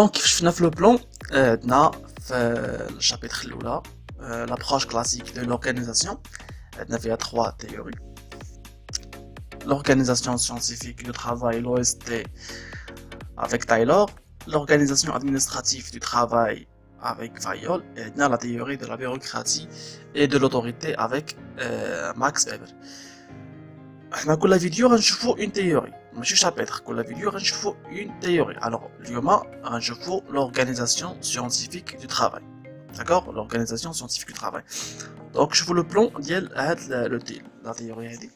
Donc, je le plan, dans le chapitre là, l'approche classique de l'organisation. Il y a trois théories. L'organisation scientifique du travail, l'OST, avec Taylor. L'organisation administrative du travail, avec Fayol. Et il y a la théorie de la bureaucratie et de l'autorité, avec Max Weber. احنا كل فيديو غنشوفو une théorie ماشي chapitre كل فيديو غنشوفو une théorie. Alors اليوم غنشوفو l'organisation scientifique du travail. D'accord, l'organisation scientifique du travail. Donc شوفو le plan ديال هاد la théorie هادي.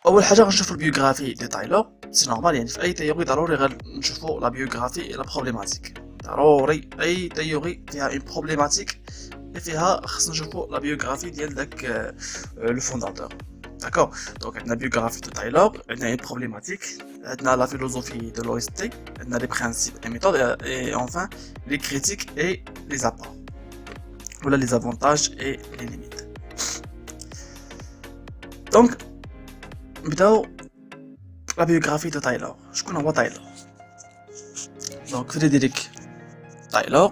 اول حاجه غنشوفو البيوغرافي ديال تايلور. سي نورمال يعني في اي تيوري ضروري غنشوفو لا بيوغرافي لا بروبليماتيك. ضروري اي تيوري فيها une problématique فيها خصنا نشوفو لا بيوغرافي ديال داك لو فونداتور. D'accord. Donc, on a la biographie de Taylor, on a une problématique, on a la philosophie de l'OST, on a les principes et méthodes, et enfin, les critiques et les apports. Voilà les avantages et les limites. Donc, la biographie de Taylor. Je connais Taylor. Donc, Frédéric Taylor,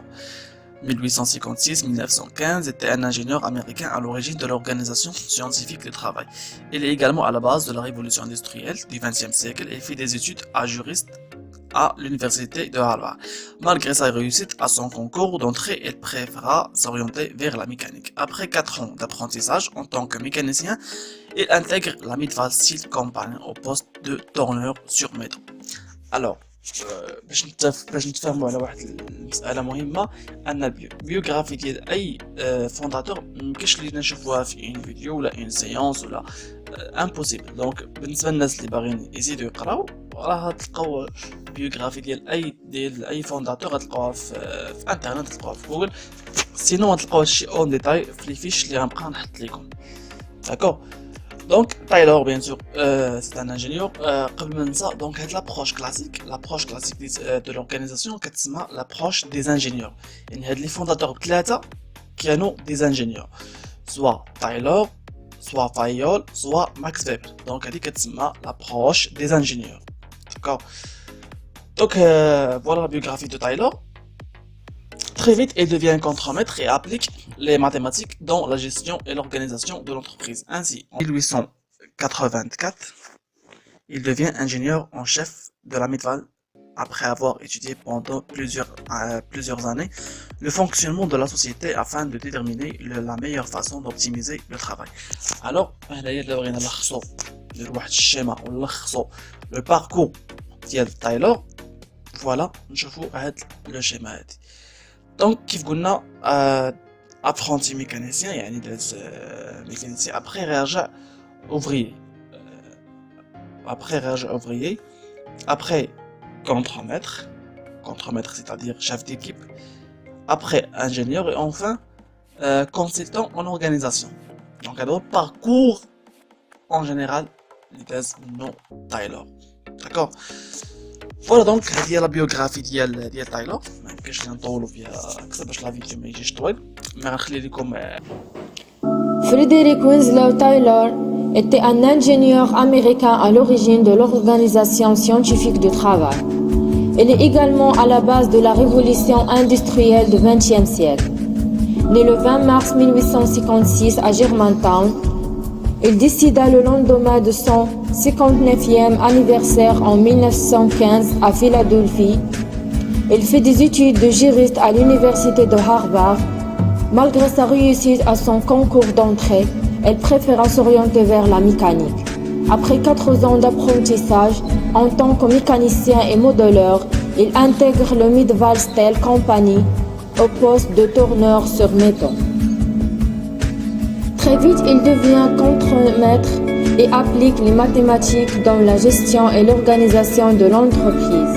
1856-1915, était un ingénieur américain à l'origine de l'organisation scientifique du travail. Il est également à la base de la révolution industrielle du XXe siècle et fait des études à juriste à l'université de Harvard. Malgré sa réussite à son concours d'entrée, il préféra s'orienter vers la mécanique. Après 4 ans d'apprentissage en tant que mécanicien, il intègre la Midval Steel Company au poste de tourneur sur métaux. Alors, باش نتفاهموا على واحد المساله مهمه ان البيوغرافي ديال اي فونداتور ممكنش لينا نشوفوها في ان فيديو ولا ان سيونس ولا امبوسيبل. دونك بالنسبه للناس اللي باغيين يزيدوا يقراو راه تلقاو بيوغرافي ديال اي فونداتور غتلقاوها في انترنت، تلقاوها في جوجل، سينو غتلقاو هادشي اون ديتاي في لي فيش اللي غنبقى نحط لكم. داكور. Donc Taylor bien sûr c'est un ingénieur. قبل ما ننسى donc هاد l'approche classique de l'organisation كتسمى l'approche des ingénieurs. يعني هاد لي فونداتور ثلاثه كانوا des ingénieurs, soit Taylor, soit Fayol, soit Max Weber. Donc هادي كتسمى l'approche des ingénieurs. D'accord. Donc voilà la biographie de Taylor. Très vite, il devient contremaître et applique les mathématiques dans la gestion et l'organisation de l'entreprise. Ainsi, en 1884, il devient ingénieur en chef de la Midval après avoir étudié pendant plusieurs années le fonctionnement de la société afin de déterminer la meilleure façon d'optimiser le travail. Alors, le parcours de Taylor, voilà, je vous aide le schéma. Donc, كيف قلنا apprenti mécanicien, يعني داز mécanicien, après راجع ouvrier, après contremaître c'est-à-dire chef d'équipe, après ingénieur et enfin consultant en organisation. Donc, alors parcours en général داز non Taylor. D'accord. Voilà donc هذه la biographie ديال تايلور. ما يمكنش نطولوا فيها اكثر باش لا فيديو ما يجيش طويل، ما غنخلي لكم. Frédéric Winslow Taylor était un ingénieur américain à l'origine de l'organisation scientifique du travail. Il est également à la base de la révolution industrielle du XXe siècle. Né le 20 mars 1856 à Germantown, il décida le lendemain de son 59e anniversaire en 1915 à Philadelphie. Il fait des études de juriste à l'université de Harvard. Malgré sa réussite à son concours d'entrée, elle préféra s'orienter vers la mécanique. Après 4 ans d'apprentissage, en tant que mécanicien et modeleur, il intègre le Midval Steel Company au poste de tourneur sur métaux. Très vite, il devient contremaître et applique les mathématiques dans la gestion et l'organisation de l'entreprise.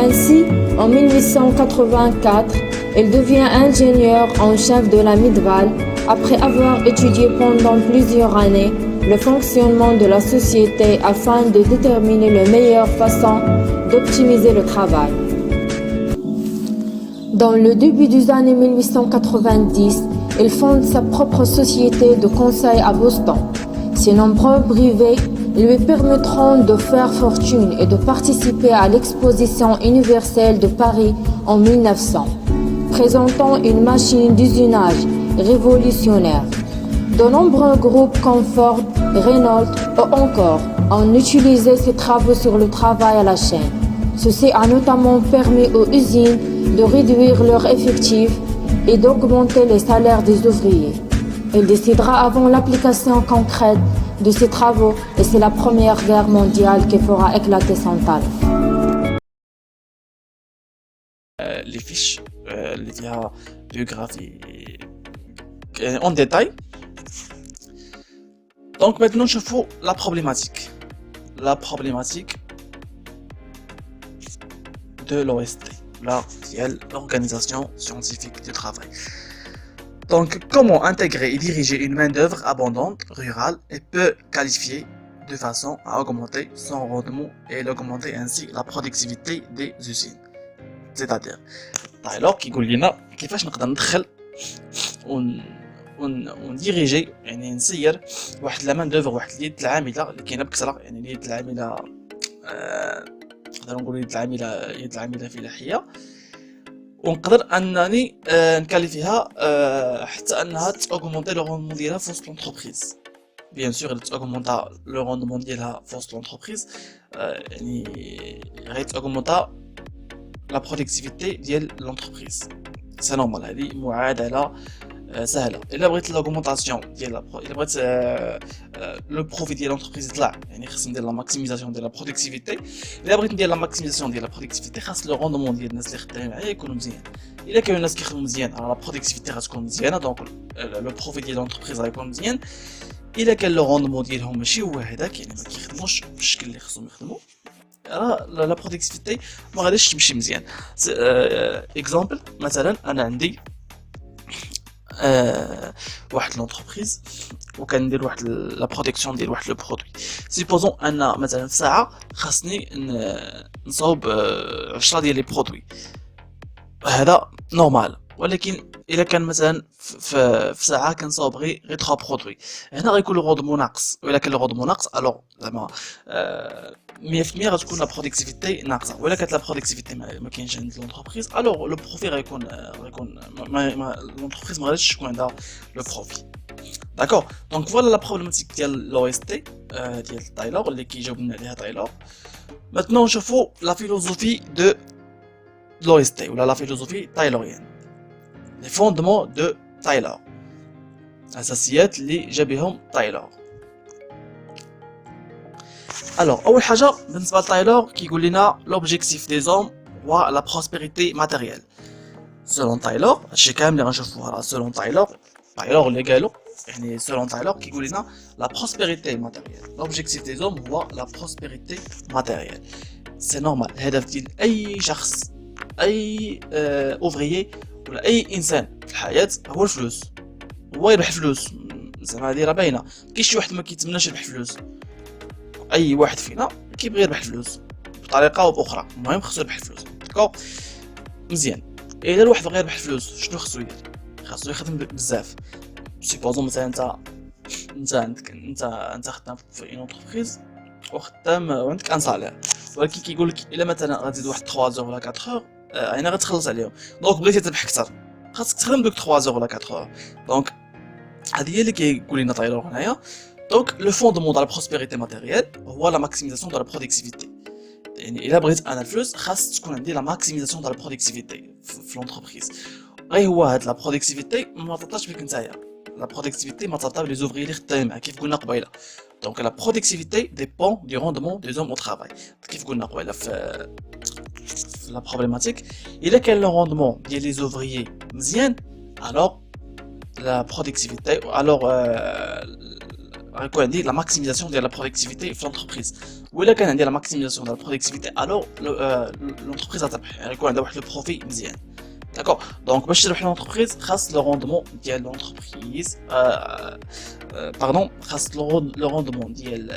Ainsi, en 1884, il devient ingénieur en chef de la Midval après avoir étudié pendant plusieurs années le fonctionnement de la société afin de déterminer la meilleure façon d'optimiser le travail. Dans le début des années 1890, il fonde sa propre société de conseil à Boston. Ses nombreux brevets Ils lui permettront de faire fortune et de participer à l'exposition universelle de Paris en 1900, présentant une machine d'usinage révolutionnaire. De nombreux groupes comme Ford, Renault ou encore ont utilisé ces travaux sur le travail à la chaîne. Ceci a notamment permis aux usines de réduire leurs effectifs et d'augmenter les salaires des ouvriers. Il décidera avant l'application concrète de ces travaux et c'est la Première Guerre mondiale qui fera éclater son talent. Les fiches, les biographies en détail. Donc maintenant, je fais la problématique. La problématique de l'OST, l'Organisation Scientifique du Travail. Donc, comment intégrer et diriger une main-d'œuvre abondante, rurale et peu qualifiée de façon à augmenter son rendement et augmenter ainsi la productivité des usines. C'est-à-dire, Taylor qui dit كيفاش نقدر ندخل ونديريجي يعني نسير واحد لا مان دوفر واحد اليد العامله اللي كاينه بكثره يعني اليد العامله نقدر نقول يد العامله فلاحيه ونقدر انني نكاليفيها حتى انها تاوغمونتي لو روندمون ديالها في وسط لونتربريز بيان سور تاوغمونتا لو روندمون ديالها في وسط لونتربريز يعني غير تاوغمونتا لا برودكتيفيتي ديال لونتربريز سي نورمال هذه معادله سهله. الا بغيت لاغومونطاسيون ديال الا بغيت لو بروفيت ديال لونتربريز يطلع يعني خصني ندير لا ماكسيميزاسيون ديال لا برودكتيفيتي. الا بغيت ندير لا ماكسيميزاسيون ديال لا برودكتيفيتي خاص لو روندمون ديال الناس اللي خدامين معايا يكونوا مزيان. الا كاينوا الناس كيخدموا مزيان راه لا برودكتيفيتي غتكون مزيانه دونك لو بروفيت ديال لونتربريز غيكون مزيان. الا كان لو روندمون ديالهم ماشي هو هذاك يعني ما كيخدموش بالشكل اللي خصهم يخدموا راه لا برودكتيفيتي ما غاديش تمشي مزيان. اكزامبل مثلا انا عندي واحد لونتربريز وكندير واحد لا برودكسيون ديال واحد لو برودوي. سيبوزون ان مثلا في ساعه خاصني نصاوب 10 ديال لي برودوي هذا نورمال. ولكن الا كان مثلا في ساعه كنصاوب غير 3 برودوي هنا غيكون لو روندمون ناقص. ولا كان لو روندمون ناقص الوغ زعما 100% غتكون لا برودكتيفيتي ناقصه. ولا كانت لا برودكتيفيتي ما كاينش عند لونتربريز الوغ لو بروفي غيكون لونتربريز ما غاديش تكون عندها لو بروفي. داكور دونك فوالا لا بروبليماتيك ديال لو اس تي ديال تايلور اللي كيجاوب لنا عليها تايلور. ماتنون نشوفوا لا فيلوزوفي دو لو اس تي ولا لا فيلوزوفي تايلوريان. Les fondements de Taylor. أساسيات اللي جابهم تايلور. Alors أول حاجة بالنسبة لتايلور كيقول لنا l'objectif des hommes هو la prospérité matérielle. Selon Taylor هادشي كامل اللي غنشوفوه راه selon تايلور اللي قالو يعني selon تايلور كيقول لنا la prospérité matérielle. L'objectif des hommes هو la prospérité matérielle. C'est normal الهدف ديال أي شخص أي ouvrier ولا اي انسان في الحياه هو الفلوس. هو يربح فلوس زعما هذه راه باينه. كاين شي واحد ما كيتمناش يربح فلوس. اي واحد فينا كيبغي يربح فلوس بطريقه او باخرى المهم خصو يربح فلوس. داكوغ مزيان. الا الواحد بغى يربح فلوس شنو خصو يدير؟ خصو يخدم بزاف. سيبوزون مثلا انت خدام في اون انتربريز وخدام وعندك ان صالير ولكن كيقول لك الا مثلا غتزيد واحد 3 اور ولا 4 اور انا غتخلص عليهم. دونك بغيتي تربح اكثر خاصك تخدم دوك 3 اور ولا 4 اور. دونك هذه هي اللي كيقول لنا تايلور هنايا. دونك لو فوندمون دو لا بروسبيريتي ماتيريال هو لا ماكسيميزاسيون دو لا برودكتيفيتي. يعني الا بغيت انا الفلوس خاص تكون عندي لا ماكسيميزاسيون دو لا برودكتيفيتي في لونتربريز. غير هو هاد لا برودكتيفيتي ما تطاش بك نتايا. لا برودكتيفيتي ما تطاب لي زوفري اللي خدامين معاك كيف قلنا قبيله. دونك لا برودكتيفيتي ديبون دي روندمون دي زوم او ترافاي كيف قلنا قبيله في la problématique. Il est que le rendement des ouvriers مزيان alors la productivité alors on dit la maximisation de la productivité de l'entreprise. Ou là quand on dit la maximisation de la productivité alors l'entreprise a le profit مزيان. D'accord. Donc باش تربح l'entreprise خاص le rendement ديال l'entreprise pardon خاص le rendement ديال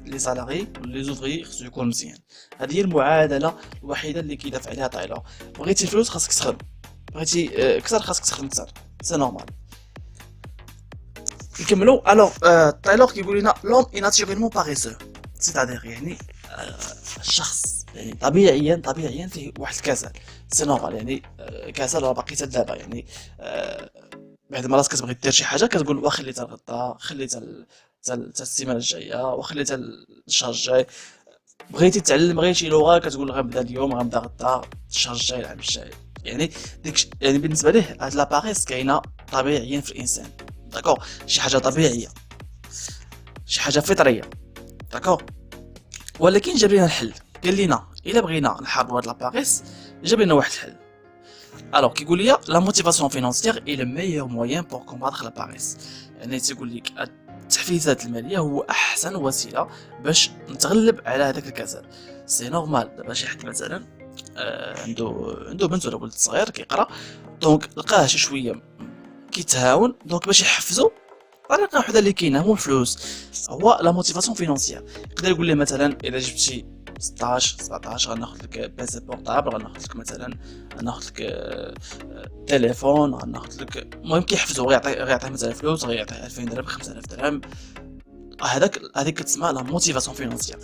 les salariés les ouvriers خصو يكون مزيان. هذه هي المعادله الوحيده اللي كيدافع عليها تايلور. بغيتي الفلوس خاصك تخدم بغيتي كثر خاصك تخدم كثر سي نورمال. نكملوا. الوغ تايلور كيقول لنا l'homme est naturellement paresseux. سيتادير يعني الشخص يعني طبيعيا فيه واحد الكسل، سي نورمال يعني كسل راه باقي حتى دابا يعني بعد ما راس كتبغي دير شي حاجه كتقول وخلي حتى الغدا، خلي حتى السيمانه الجايه، وخلي حتى الشهر الجاي. بغيتي تعلم غير شي لغه كتقول غنبدا اليوم غنبدا غدا، الشهر الجاي العام الجاي. يعني يعني بالنسبه ليه هاد لاباريس كاينه طبيعيا في الانسان، داكوغ، شي حاجه طبيعيه، شي حاجه فطريه، داكوغ. ولكن جاب لينا الحل، قال لنا الا بغينا نحاربوا هاد لاباريس جاب لنا واحد الحل. الوغ كيقول لي لا موتيفاسيون فينانسيير اي لو ميور موين بور كومباتر لا باريس. يعني تيقول لك التحفيزات الماليه هو احسن وسيله باش نتغلب على هذاك الكسل. سي نورمال دابا شي حد مثلا عنده بنت ولا ولد صغير كيقرا، دونك لقاه شي شويه كيتهاون، دونك باش يحفزو الطريقه وحده اللي كاينه هو الفلوس، هو لا موتيفاسيون فينانسيير. يقدر يقول لي مثلا الا جبتي 16 17 غناخذ لك بيسي بورطابل، غناخذ لك مثلا غناخذ لك تليفون، غناخذ لك المهم كيحفزو، غيعطيه مثلا فلوس، غيعطيه 2000 درهم 5000 درهم. هذيك كتسمى لا موتيفاسيون فينانسيير.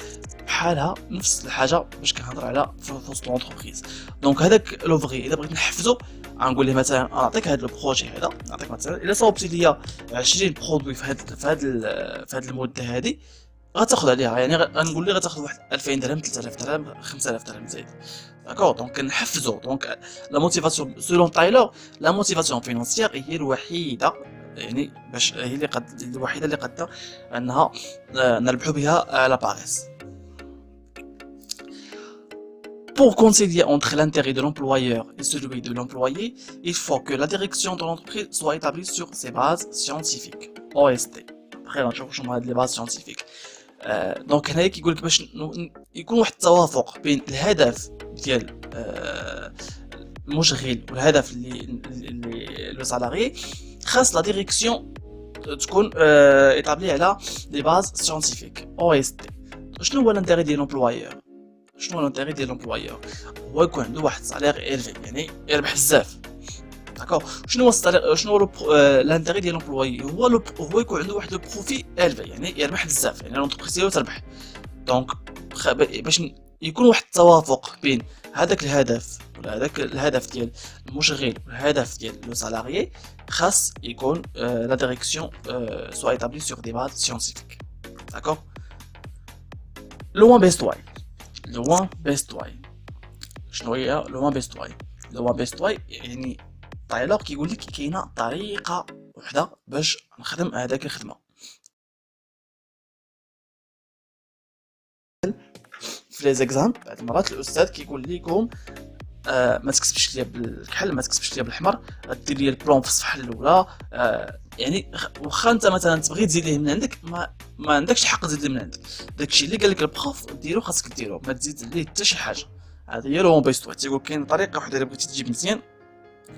بحالها نفس الحاجه باش كنهضر على في وسط لونتربريز. دونك هذاك لوفغي الا بغيت نحفزو غنقول ليه مثلا نعطيك هذا البروجي هذا، نعطيك مثلا الا صوبتي ليا 20 برودوي في هاد المده هذه غتاخذ عليها، يعني غنقول ليه غتاخذ واحد 2000 درهم 3000 درهم 5000 درهم زايد، داكور. دونك كنحفزو. دونك لا موتيفاسيون سولون تايلور، لا موتيفاسيون فينانسيير هي الوحيده، يعني باش هي اللي الوحيده اللي قادره انها نربحوا بها لا باريس. Pour concilier entre l'intérêt de l'employeur et celui de l'employé, il faut que la direction de l'entreprise soit établie sur ses bases scientifiques, OST. Après, on va les bases scientifiques. دونك هنايا كيقول لك باش يكون واحد التوافق بين الهدف ديال المشغل والهدف اللي لو سالاري، خاص لا ديريكسيون تكون ايطابلي على لي باز سيانتيفيك OST. شنو هو الانتيري ديال لومبلويور؟ هو يكون عنده واحد السالير ايلفي، يعني يربح بزاف، داكور. شنو هو السالير، شنو هو الانتيري ديال لومبلوي؟ هو يكون عنده واحد لو بروفي ايلفي، يعني يربح بزاف، يعني لونتربريز ديالو تربح. دونك باش يكون واحد التوافق بين هذاك الهدف ولا هذاك الهدف ديال المشغل والهدف ديال لو سالاريي، خاص يكون لا ديريكسيون سوا ايتابلي سور دي باز سيانتيفيك، داكور. لو وان بيست واي شنو هي لو وان بيست واي؟ يعني تايلور كيقول لك كاينه طريقه وحده باش نخدم هذاك الخدمه. في لي زيكزامبل بعض المرات الاستاذ كيقول لكم ما تكتبش ليا بالكحل، ما تكتبش ليا بالحمر، دير ليا البلون في الصفحه الاولى. يعني واخا انت مثلا تبغي تزيد ليه من عندك، ما عندكش الحق تزيد ليه من عندك. داكشي اللي قال لك البروف ديرو، خاصك ديرو، ما تزيد ليه حتى شي حاجه. هذه هي لو بيست واحد. تيقول كاين طريقه وحده الا بغيتي تجيب مزيان،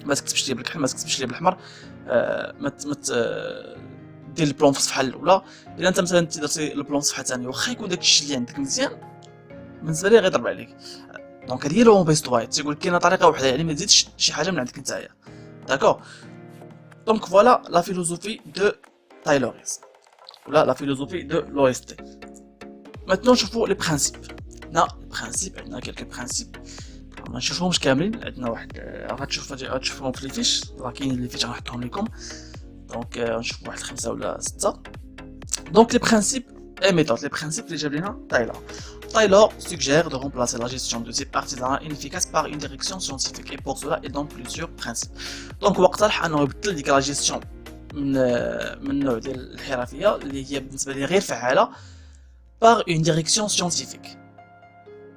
ما تكتبش ليا بالكحل، ما تكتبش ليا بالحمر، دير البلون في الصفحه الاولى. الا انت مثلا درتي البلون في الصفحه الثانيه واخا يكون داكشي اللي عندك مزيان، بالنسبه لي غيضرب عليك. دونك هذه هي لو بيست واحد. تيقول كاينه طريقه وحده، يعني ما تزيدش شي حاجه من عندك نتايا، داكور. دونك فوالا لا فيلوزوفي دو تايلوريز ولا لا فيلوزوفي دو لويستي. maintenant نشوفوا لي برينسيپ. عندنا كلكو برينسيپ، ما نشوفهمش كاملين، عندنا واحد غتشوفوهم في لي فيش، راه كاينين لي فيش غنحطهم لكم. دونك نشوفوا واحد 5 ولا 6. دونك لي برينسيپ et méthode. Les principes اللي جاب لنا Taylor suggère de remplacer la gestion de type artisanal inefficace par une direction scientifique, et pour cela il donne plusieurs principes. Donc هو اقترح انه يبدل ديك لا جيستيون من النوع ديال الحرفيه اللي هي بالنسبه لي غير فعاله par une direction scientifique,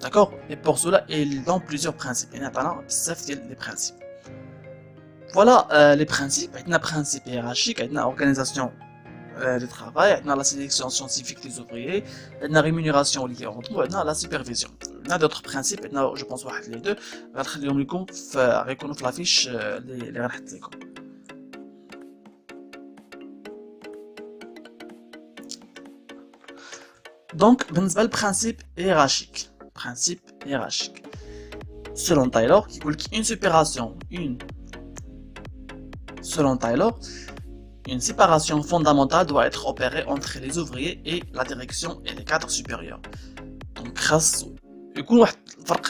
d'accord. Et pour cela il donne plusieurs principes. يعني عطانا بزاف ديال لي برينسيپ. Voilà les principes. عندنا principe hiérarchique, عندنا organisation du travail, عندنا la sélection scientifique des ouvriers, عندنا rémunération liée au repos, عندنا la supervision. عندنا d'autres principes, عندنا je pense واحد les deux غنخليهم لكم غيكونوا في لافيش اللي غنحط لكم. دونك بالنسبه للبرانسيب هيرارشيك، selon Taylor كيقول لك selon Taylor une séparation fondamentale doit être opérée entre les ouvriers et la direction et les cadres supérieurs. Donc خاص يكون واحد الفرق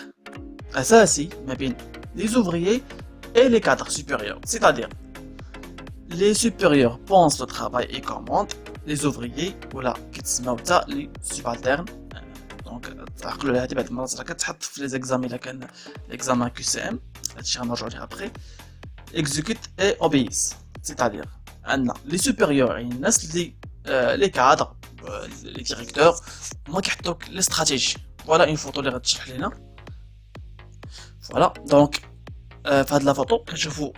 أساسي ما بين les ouvriers et les cadres supérieurs. C'est-à-dire, les supérieurs pensent le travail et commandent, les ouvriers ولا كيتسماو حتى les subalternes. Donc تعقلوا على هذه بعض المرات راه كتحط في لي زيكزامي الا كان ليكزامان QCM هادشي غنرجعوا ليه après. Exécute et obéissent. C'est-à-dire, les supérieurs, les cadres, les directeurs, moi qui les stratégies. Voilà une photo de la. Voilà, donc, faire de la photo, je vous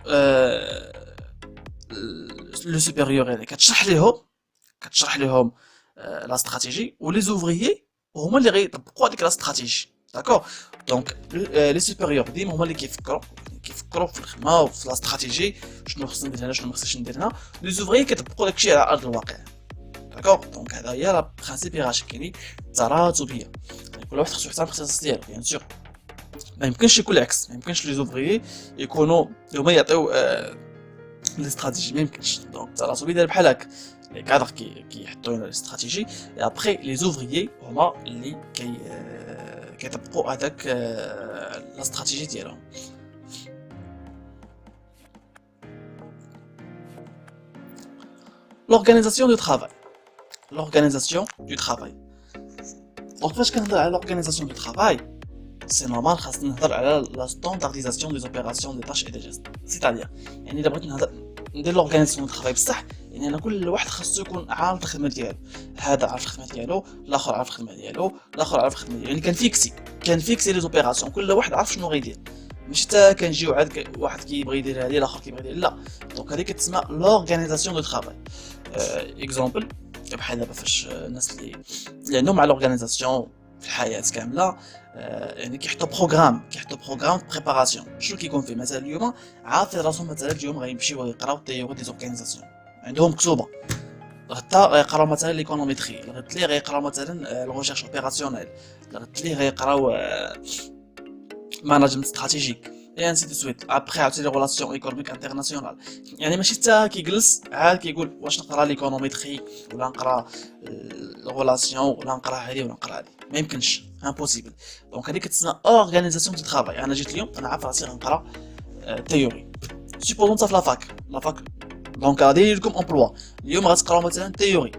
le supérieur et la stratégie, ou les ouvriers, au moins les pourquoi la stratégie. D'accord. Donc, les supérieurs, ديما هما اللي كيفكروا في الخدمه وفي لا استراتيجي شنو خصنا ندير هنا شنو ما خصناش ندير هنا. لي زوفريي كيطبقوا داكشي على ارض الواقع. داكوغ. دونك هذا هي لا برينسيپ هيرارشيكي تراتبيه. كل واحد خصو يحترم الاختصاص ديالو بيان سور. ما يمكنش يكون العكس، ما يمكنش لي زوفريي يكونوا هما يعطيو لي استراتيجي، ما يمكنش. دونك التراتبي داير بحال هكا. لي كادر كيحطوا لنا لي استراتيجي اي ابري لي زوفريي هما اللي كيطبقوا هذاك لا استراتيجي ديالهم. L'organisation du travail. L'organisation du travail. Donc, quand je parle de l'organisation du travail, c'est normal que je parle de la standardisation des opérations, des tâches et des gestes. C'est-à-dire, يعني إذا بغيت ندير l'organisation du travail بصح، يعني أنا كل واحد خاصو يكون عارف الخدمة ديالو. هذا عارف الخدمة ديالو، الآخر عارف الخدمة ديالو، الآخر عارف الخدمة ديالو. يعني كنفيكسي لي زوبيراسيون، كل واحد عارف شنو غيدير. مش حتى كنجيو عاد واحد كيبغي يدير هذه الآخر كيبغي يدير لا. دونك هذه كتسمى l'organisation du travail. اكزامبل بحال دابا فاش الناس اللي عندهم على لورغانيزاسيون في الحياه كامله يعني كيحطوا بروغرام بريباراسيون. شنو كيكون فيه مثلا اليوم عارفين راسهم مثلا اليوم غيمشيو يقراو تيوري دي زورغانيزاسيون عندهم مكتوبه. غدا غيقراو مثلا ليكونوميتري، غتلي غيقراو مثلا الريشيرش اوبيراسيونيل، غتلي غيقراو ماناجمنت استراتيجيك et ainsi de suite. Après عاوتاني لي ريلاسيون ايكونوميك انترناسيونال. يعني ماشي حتى كيجلس عاد كيقول واش نقرا ليكونوميتري ولا نقرا الريلاسيون ولا نقرا هذه ولا نقرا هذه، ما يمكنش، امبوسيبل. دونك هذه كتسمى اورغانيزاسيون دو ترافاي. انا جيت اليوم انا عارف راسي غنقرا تيوري. سيبوزون انت في لافاك دونك غادي لكم امبلوا اليوم غتقراو مثلا تيوري،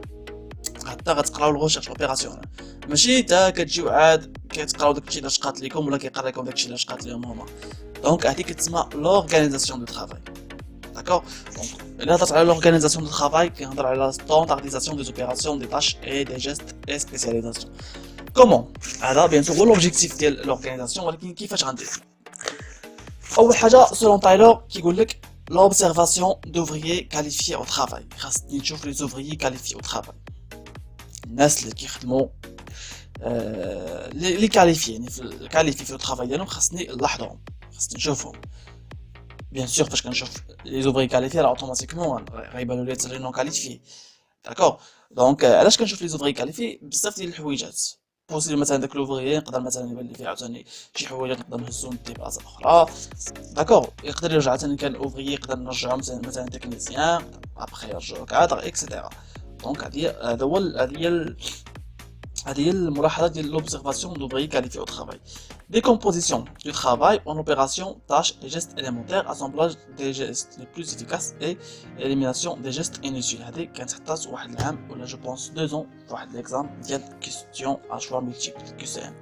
حتى غتقراو الريشيرش اوبيراسيونيل، ماشي حتى كتجيو عاد كتقراو داكشي اللي شقات لكم ولا كيقرا لكم داكشي اللي شقات لهم هما. دونك هذه كتسمى لورغانيزاسيون دو ترافاي. داكور. دونك الا هضرت على لورغانيزاسيون دو ترافاي كنهضر على ستاندارديزاسيون دي زوبيراسيون دي تاش اي دي جيست اي سبيسياليزاسيون. كومون هذا بيان سور هو لوبجيكتيف ديال لورغانيزاسيون، ولكن كيفاش غندير؟ اول حاجه سولون تايلور كيقول لك l'observation d'ouvriers qualifiés au travail. خاصني نشوف لي زوفريي كاليفي او ترافاي، الناس اللي كيخدموا لي كاليفي، يعني في الكاليفي في الترافاي ديالهم خاصني نلاحظهم، خاصني نشوفهم. بيان سور فاش كنشوف لي زوفري كاليفي راه اوتوماتيكمون غيبانوا لي حتى لي نون كاليفي. داكور. دونك علاش كنشوف لي زوفري كاليفي؟ بزاف ديال الحويجات بوسيبل مثلا داك لوفريي يقدر مثلا يبان لي فيه عاوتاني شي حوايجات نقدر نهزو ندي بلاصه اخرى. داكور. يقدر يرجع عاوتاني كان اوفريي يقدر نرجعو مثلا تكنيسيان ابخي يرجعو كادر اكسيتيرا. دونك هذه هي الملاحظه ديال l'observation d'ouvriers qualifiés au travail. Décomposition du travail en opérations, tâches et gestes élémentaires, assemblage des gestes les plus efficaces et élimination des gestes inutiles. هذه كانت حتى واحد العام ولا جو بونس 2 ans في واحد ليكزام ديال كيستيون ا شوا ملتيبل QCM.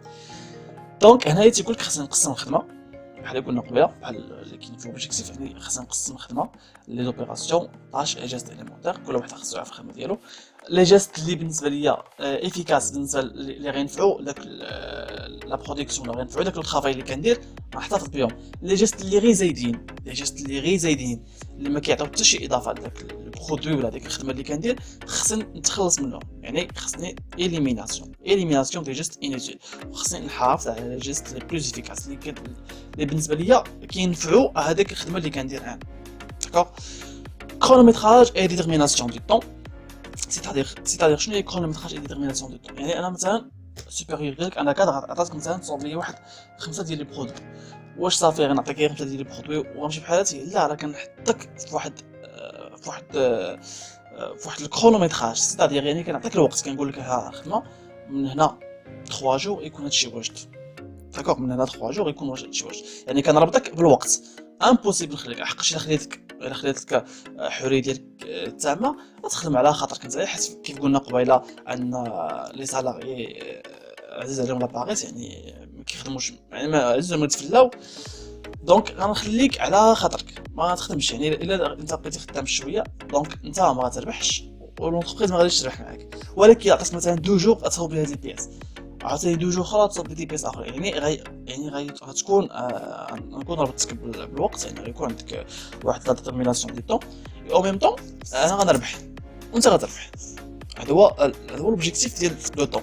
دونك هنايا تيقول لك خاصنا نقسم الخدمه بحال اللي قلنا قبيله، بحال اللي كاين في لوبجيكتيف، يعني خاصنا نقسم الخدمه لي زوبيراسيون تاش اي جيست اليمونتير، كل واحد خاصو يعرف الخدمه ديالو. لي جيست اللي بالنسبه ليا افيكاس، بالنسبه اللي غينفعوا داك لا برودكسيون، اللي غينفعوا داك لو طرافاي اللي كندير نحتفظ بهم. لي جيست اللي غير زايدين، اللي ما كيعطيو حتى شي اضافه لداك البرودوي ولا ديك الخدمه اللي كندير، خصني نتخلص منهم. يعني خصني اليميناسيون دي جيست انيتيل، وخصني نحافظ على لي جيست لي بلوس افيكاس اللي بالنسبه ليا كينفعوا هذيك الخدمه اللي كندير انا. داكوغ. chronométrage et détermination du temps. C'est-à-dire شنو هي chronométrage et détermination du temps؟ يعني انا مثلا سوبيريور ديالك، انا كادر عطاتك مثلا تصاوب لي واحد 5 ديال لي برودوي، واش صافي غنعطيك غير 5 ديال لي برودوي وغنمشي بحالاتي؟ لا، راه كنحطك في واحد فواحد الكرونوميتراج، سيتادير يعني كنعطيك الوقت كنقول لك ها خدمه من هنا 3 جور يكون هادشي واجد. داكوغ، من هنا 3 جور يكون هادشي واجد، يعني كنربطك بالوقت. امبوسيبل نخليك، حقاش الا خليتك حريه ديالك تامه غتخدم على خاطرك انت، حيت كيف قلنا قبيله ان لي سالاريي عزيز عليهم لاباغيس، يعني ما كيخدموش، يعني ما عزيز عليهم يتفلاو. دونك غنخليك على خاطرك ما تخدمش، يعني الا انت بقيتي خدام شويه دونك انت ما غتربحش والونتربريز ما غاديش تربح معاك. ولكن عطيك مثلا 2 جور غتصاوب بها هاد لي بياس، عاوتاني 2 جور اخرى تصاوب دي بياس اخرين، يعني غتكون غنكون ربطتك بالوقت، يعني غيكون عندك واحد لا ديتيرميناسيون دي طون، او ميم طون انا غنربح وانت غتربح. هذا هو l'objectif ديال لو طون.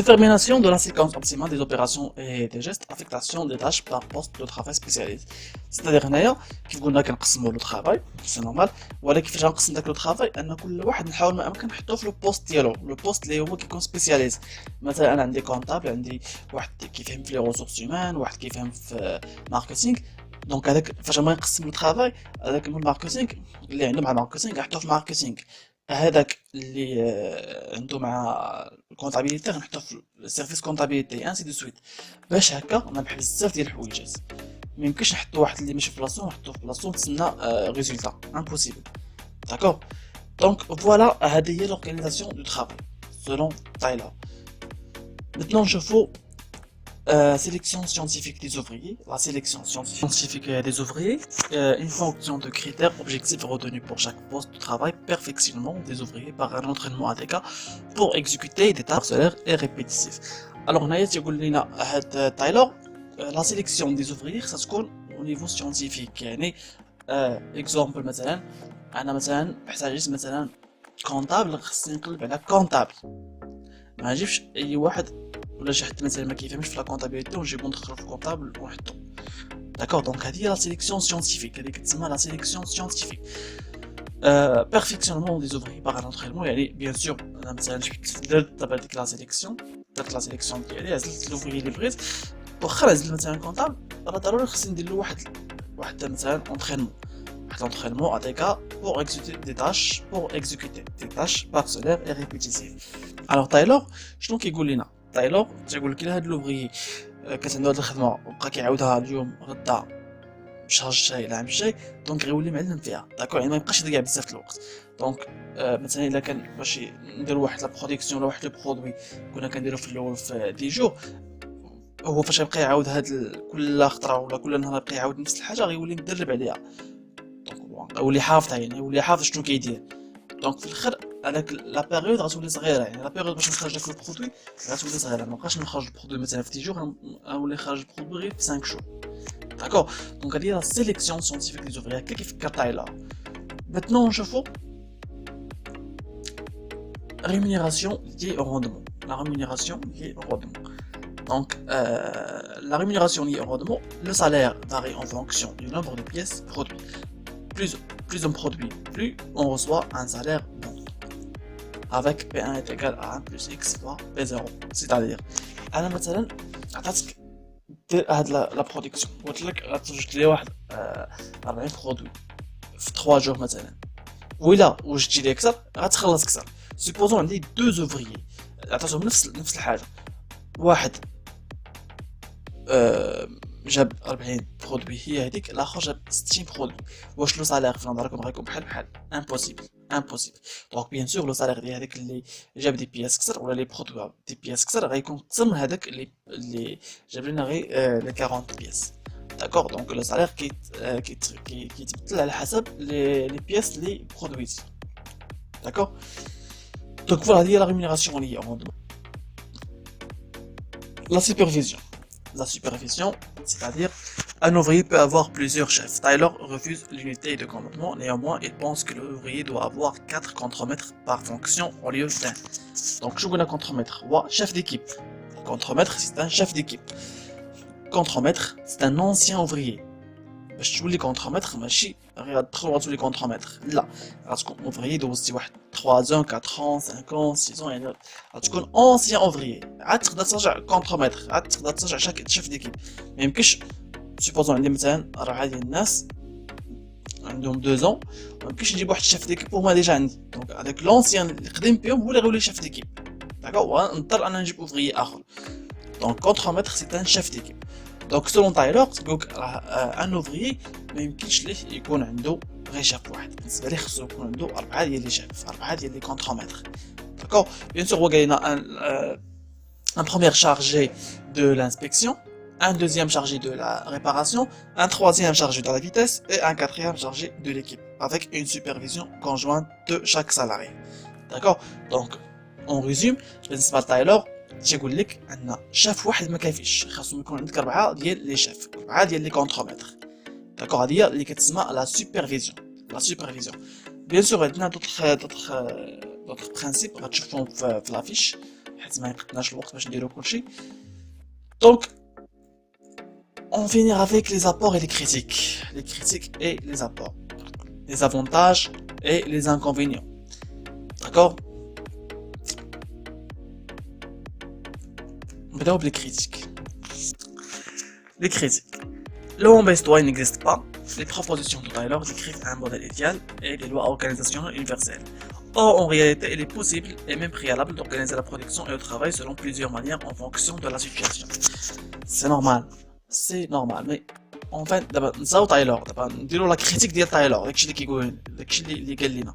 Détermination de la séquence optimale des opérations et des gestes, affectation des tâches par poste de travail spécialisé. C'est-à-dire هنايا كيف قلنا كنقسموا لو طرافاي سي نورمال، ولكن كيفاش غنقسم داك لو طرافاي ان كل واحد نحاول ما امكن نحطوه في لو بوست ديالو، لو بوست اللي هو كيكون سبيسياليز. مثلا انا عندي كونطابل، عندي واحد كيفهم في لي ريسورس هيومان، واحد كيفهم في ماركتينغ. دونك هذاك فاش ما نقسم لو طرافاي، هذاك من الماركتينغ اللي عنده مع الماركتينغ غنحطوه في الماركتينغ، هذاك اللي عنده مع الكونطابيليتي غنحطو في السيرفيس كونطابيليتي انسي دو سويت. باش هكا نربح بزاف ديال الحويجات. ميمكنش نحطو واحد اللي ماشي في بلاصتو نحطوه في بلاصتو ونتسنى ريزولتا، امبوسيبل. داكور، دونك فوالا هذه هي لورغانيزاسيون دو طرافاي سولون تايلور. Maintenant نشوفو sélection scientifique des ouvriers. La sélection scientifique des ouvriers, une fonction de critères objectifs retenus pour chaque poste de travail, perfectionnement des ouvriers par un entraînement adéquat pour exécuter des tâches solaires et répétitives. Alors, Taylor, la sélection des ouvriers, ça se compte au niveau scientifique. Exemple, مثلا بحتاجيت مثلا كونطابل، خصني نقلب على كونطابل، ما نجيبش اي واحد ولا شي حد مثلا ما كيفهمش في لا كونطابيليتي ونجيبو ندخلو في الكونطابل ونحطو. داكور، دونك هذه هي لا سيليكسيون سيونتيفيك، هذه كتسمى لا سيليكسيون سيونتيفيك. بيرفيكسيونمون دي زوفري باغ ان انترينمون، يعني بيان سور انا مثلا درت دابا ديك لا سيليكسيون، درت لا سيليكسيون ديالي، عزلت لوفري اللي بغيت، واخا عزلت مثلا كونطابل راه ضروري خصني ندير له واحد مثلا انترينمون، واحد l'entraînement adéquat pour exécuter des tâches parcellaires et répétitives. Alors Taylor شنو كيقول لنا؟ تايلور تيقول لك الا هاد لوفري كانت عنده هاد الخدمه وبقى كيعاودها اليوم غدا الشهر الجاي العام الجاي، دونك غيولي معلم فيها. داكور، يعني ما يبقاش يضيع بزاف الوقت. دونك مثلا الا كان باش نديرو واحد لا برودكسيون ولا واحد لو برودوي كنا كنديرو في الاول في 10 جور، هو فاش يبقى يعاود هاد كل خطره ولا كل نهار يبقى يعاود نفس الحاجه غيولي مدرب عليها، دونك يولي حافظها، يعني يولي حافظ شنو كيدير. دونك في الاخر هذاك لا بيريود غتولي صغيره، يعني لا بيريود باش نخرج داك البرودوي غتولي صغيره، مابقاش نخرج البرودوي مثلا في 10 جور، نولي نخرج البرودوي غير في 5 جور. داكور، دونك هذه هي لا سيليكسيون سيونتيفيك دي زوفري، هكا كيفكر تايلور. maintenant نشوفو rémunération liée au rendement. La rémunération liée au rendement. Donc, la rémunération liée au rendement, le salaire varie en fonction du nombre de pièces produites. Plus on produit, plus on reçoit un salaire bon. Avec P1 est égal à 1 plus X fois P0. C'est-à-dire, أنا مثلا عطاتك دير هاد لا برودكسيون، قلت لك غتوجد لي واحد 40 برودوي في 3 جور مثلا، وإلا وجدتي لي أكثر غتخلص أكثر. سيبوزون عندي 2 زوفريي عطاتهم نفس الحاجة، واحد جاب 40 برودوي هي هذيك، الاخر جاب 60 برودوي، واش لو سالير في نظركم غيكون بحال امبوسيبل. دونك بيان سور لو سالير ديال هذاك اللي جاب دي بياس كثر ولا لي برودوي دي بياس كثر غيكون اكثر من هذاك اللي جاب لنا غير لي 40 بياس. داكور، دونك لو سالير كيتبدل على حسب لي بياس اللي برودويتي. داكور، دونك فوالا هذه لا ريمونيراسيون اللي هي la supervision. La supervision, c'est-à-dire un ouvrier peut avoir plusieurs chefs. Taylor refuse l'unité de commandement, néanmoins il pense que l'ouvrier doit avoir 4 contremaîtres par fonction au lieu d'un. Donc je connais contremaître, chef d'équipe. Contremaître, c'est un chef d'équipe. Contremaître, c'est un ancien ouvrier. باش تولي كونترمتر ماشي غير تدخل وتولي كونترمتر، لا غتكون اوفريي دوزتي واحد 3 ans 4 ans 5 ans 6 ans، يعني غتكون اونسيان اوفريي، عاد تقدر ترجع كونترمتر، عاد تقدر ترجع شيف ديكيب. ما يمكنش سيبوزون عندي مثلا 4 ديال الناس عندهم 2 ans ما يمكنش نجيب واحد الشيف ديكيب وهما ديجا عندي دونك هذاك لونسيان اللي قديم بهم هو اللي غيولي شيف ديكيب داكوغ ونضطر انا نجيب اوفريي اخر دونك كونتر سي ان شيف ديكيب دونك سولون تايلور تقولك راه ان اوفريي ما يمكنش ليه يكون عنده غير شيف واحد بالنسبه ليه خصو يكون عنده 4 ديال لي شيف 4 ديال لي كونتر داكوغ بيان سور هو قال لنا un premier chargé de l'inspection, un deuxième chargé de la réparation, un troisième chargé de la vitesse et un quatrième chargé de l'équipe, avec une supervision conjointe de chaque salarié. D'accord? Donc, on résume, بالنسبة لتايلور تيقول لك أن شاف واحد ما كافيش، خاصهم يكون عندك 4 ديال لي شيف، 4 ديال لي كونترومتر. داكوغ هذه هي اللي كتسمى لا سوبرفيزيون. لا سوبرفيزيون. بيان سور عندنا d'autres principes غتشوفوهم في لافيش. حيت ما يبقناش الوقت باش نديرو كلشي. Donc, on finit avec les apports et les critiques et les apports, les avantages et les inconvénients. D'accord? On va d'abord les critiques. Les critiques. Le home based law n'existe pas. Les propositions de Taylor décrivent un modèle idéal et les lois organisationnelles universelles. Or, en réalité, il est possible et même préalable d'organiser la production et le travail selon plusieurs manières en fonction de la situation. C'est normal, mais en fait, d'abord, نساو تايلور، دابا نديرو لا كريتيك ديال تايلور، داكشي اللي كيقول، داكشي اللي قال لنا.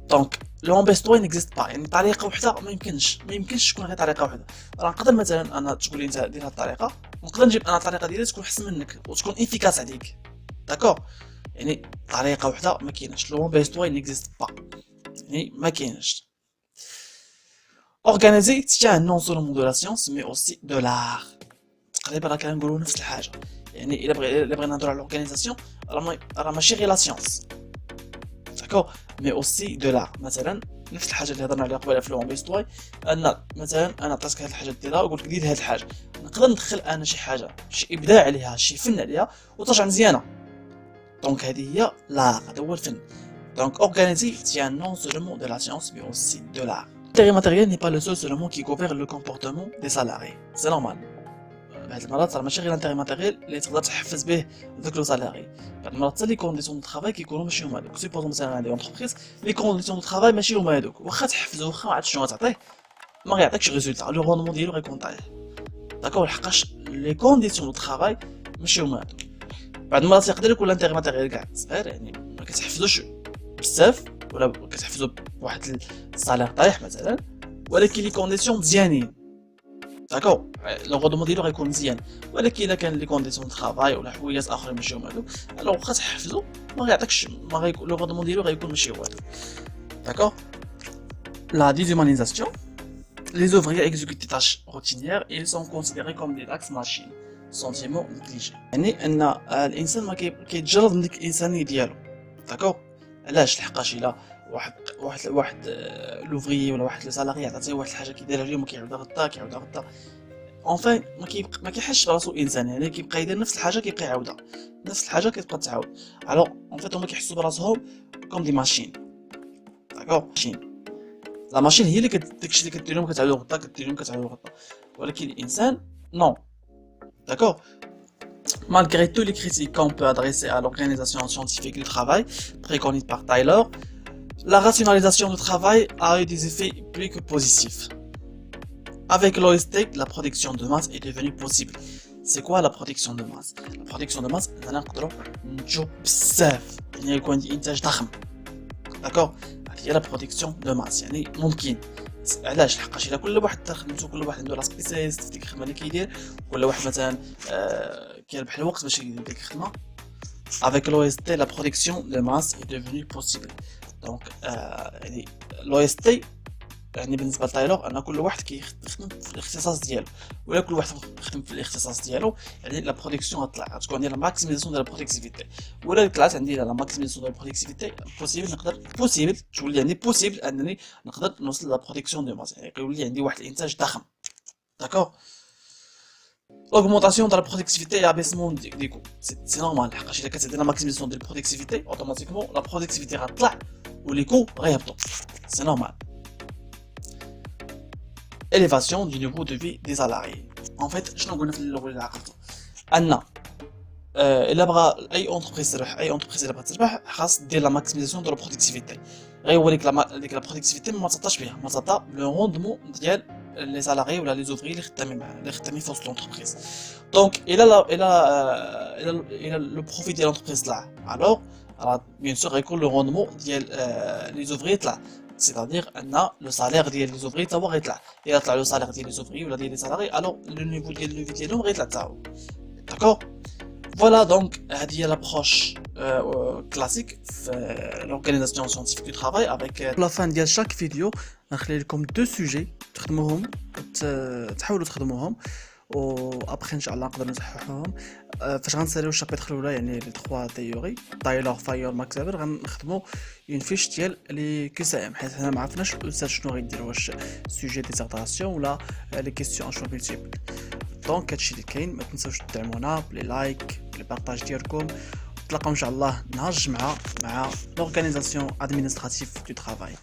دونك لو امبيستوي نيكزيست با، يعني طريقه وحده ما يمكنش تكون غير طريقه وحده. راه نقدر مثلا انا تقول لي انت دير هاد الطريقه، ونقدر نجيب انا الطريقه ديالي تكون احسن منك وتكون افيكاس عليك. داكور؟ يعني طريقه وحده ما كايناش، لو امبيستوي نيكزيست با. يعني ما كايناش. Organiser tient non seulement de la science mais aussi de l'art. تقريبا راه كنقولوا نفس الحاجه. يعني الا بغينا نهضروا على الاورغانيزاسيون راه ماشي غير لا سيونس. داكور مي اوسي دو لار. مثلا نفس الحاجه اللي هضرنا عليها قبيله في لو امبيستواي، ان مثلا انا عطيتك هاد الحاجه ديرها وقلت لك دير هاد الحاجه، نقدر ندخل انا شي حاجه، شي ابداع عليها، شي فن عليها وترجع مزيانه. دونك هذه هي لار، هذا هو الفن. Donc, organiser tient non seulement de la science, mais aussi de l'art. L'intérêt matériel n'est pas le seul seulement qui gouverne le comportement des salariés. C'est normal. بعض المرات راه ماشي غير الانتيغي ماتيريال اللي تقدر تحفز به ذاك لو سالاري. بعض المرات حتى لي كونديسيون دو طرافاي كيكونوا ماشي هما هذوك. سيبوزون مثلا عندي اونتربريز لي كونديسيون دو طرافاي ماشي هما هذوك، واخا تحفزو واخا ما عرفتش شنو غتعطيه ما غيعطيكش ريزولتا، لو روندمون ديالو غيكون طايح. داكور لحقاش لي كونديسيون دو طرافاي ماشي هما هذوك. بعض المرات يقدر يكون الانتيغي ماتيريال كاع صغير، يعني ما كتحفزوش بزاف ولا كتحفزو بواحد الصالير طايح مثلا، ولكن لي كونديسيون مزيانين. داكور لو غودمون ديالو غيكون مزيان، ولكن الا كان لي كونديسيون طرافاي ولا حوايجات اخرين ماشي هما هادوك، الوغ واخا تحفزو ما غيعطيكش، ما غيكون لو غودمون ديالو غيكون ماشي هو هادوك. داكور لا déshumanisation. Les ouvriers exécutent des tâches routinières et ils sont considérés comme des lax machines, sentiments négligés. يعني ان الانسان ما كيتجرد من ديك الانسانيه ديالو. داكور علاش؟ لحقاش الا واحد لوفري ولا واحد لو سالاري عطاتيه واحد الحاجه كيديرها اليوم وكيعاودها غدا اونفين ما كيحسش براسو انسان، يعني كيبقى يدير نفس الحاجه كيبقى يعاودها، نفس الحاجه كتبقى تعاود. الوغ اونفيت هما كيحسوا براسهم كوم دي ماشين. داكور ماشين، لا ماشين هي اللي داكشي اللي كدير لهم كتعاودو غدا، كدير لهم كتعاودو غدا، ولكن الانسان نو. D'accord? Malgré tous les critiques qu'on peut adresser à l'organisation scientifique du travail préconisée par Taylor, la rationalisation du travail a eu des effets plus que positifs. Avec l'OST, la production de masse est devenue possible. C'est quoi la production de masse? La production de masse, c'est d'accord? هي la production de masse، يعني ممكن. علاش؟ لحقاش الا كل واحد خدمتو، كل واحد عنده لا سبيسياليست في ديك الخدمه اللي كيدير، كل واحد مثلا كيربح الوقت باش يدير ديك الخدمه. Avec l'OST, la production de masse est devenue possible. Donc يعني l'OST يعني بالنسبه لتايلور ان كل واحد كيخدم في الاختصاص ديالو، ولا كل واحد خدم في الاختصاص ديالو، يعني لا برودكسيون غطلع تكون ديال لا ماكسيميزاسيون ديال لا برودكتيفيتي. ولا طلعت عندي لا ماكسيميزاسيون ديال لا برودكتيفيتي بوسيبل، نقدر بوسيبل تولي عندي بوسيبل انني نقدر نوصل لا برودكسيون دو ماس، يعني كيولي عندي واحد الانتاج ضخم. داكور l'augmentation de la productivité et abaissement des coûts. C'est normal, لحقاش الا كتعطي لا ماكسيميزاسيون ديال البرودكتيفيتي اوتوماتيكمون لا برودكتيفيتي غطلع ولي كو غيهبطوا. سي نورمال. Élévation du niveau de vie des salariés. En fait, شنو قلنا في الاول اللي عقلتو؟ ان الا بغى اي اونتربريز تربح، اي اونتربريز الا بغات تربح خاص دير لا ماكسيميزاسيون دو لا برودكتيفيتي. غيوريك ديك لا برودكتيفيتي ما تعطاش بها، ما تعطى لو روندمون ديال لي سالاري ولا لي زوفري اللي خدامين معاه، اللي خدامين في وسط لونتربريز. دونك الى لو بروفيت ديال لونتربريز طلع، الوغ راه بيان سور غيكون لو روندمون ديال لي زوفري طلع، سيتادير ان لو سالير ديال لي زوفري تا هو غيطلع. الا طلع لو سالير ديال لي زوفري ولا ديال لي سالاري، الوغ لو نيفو ديال لو في ديالهم غيطلع تا هو. داكور. فوالا دونك هذه هي لابروش كلاسيك في لورغانيزاسيون سيانتيفيك دو ترافاي. افيك لا فان ديال شاك فيديو نخلي لكم دو سوجي تخدموهم، تحاولوا تخدموهم، و ابخي ان شاء الله نقدر نصححوهم. فاش غنساليو الشابيتر الاولى يعني لي 3 تيوري تايلور فايور ماكسافير، غنخدموا اون فيش ديال لي كيسام، حيت حنا ما عرفناش الاستاذ شنو غيدير، واش سوجي ديزيرتاسيون ولا لي كيسيون شوا ملتيبل. دونك هادشي اللي كاين، ما تنساوش تدعمونا بلي لايك بلي بارطاج ديالكم. نتلاقاو ان شاء الله نهار الجمعه مع لورغانيزاسيون ادمينستراتيف دو ترافاي.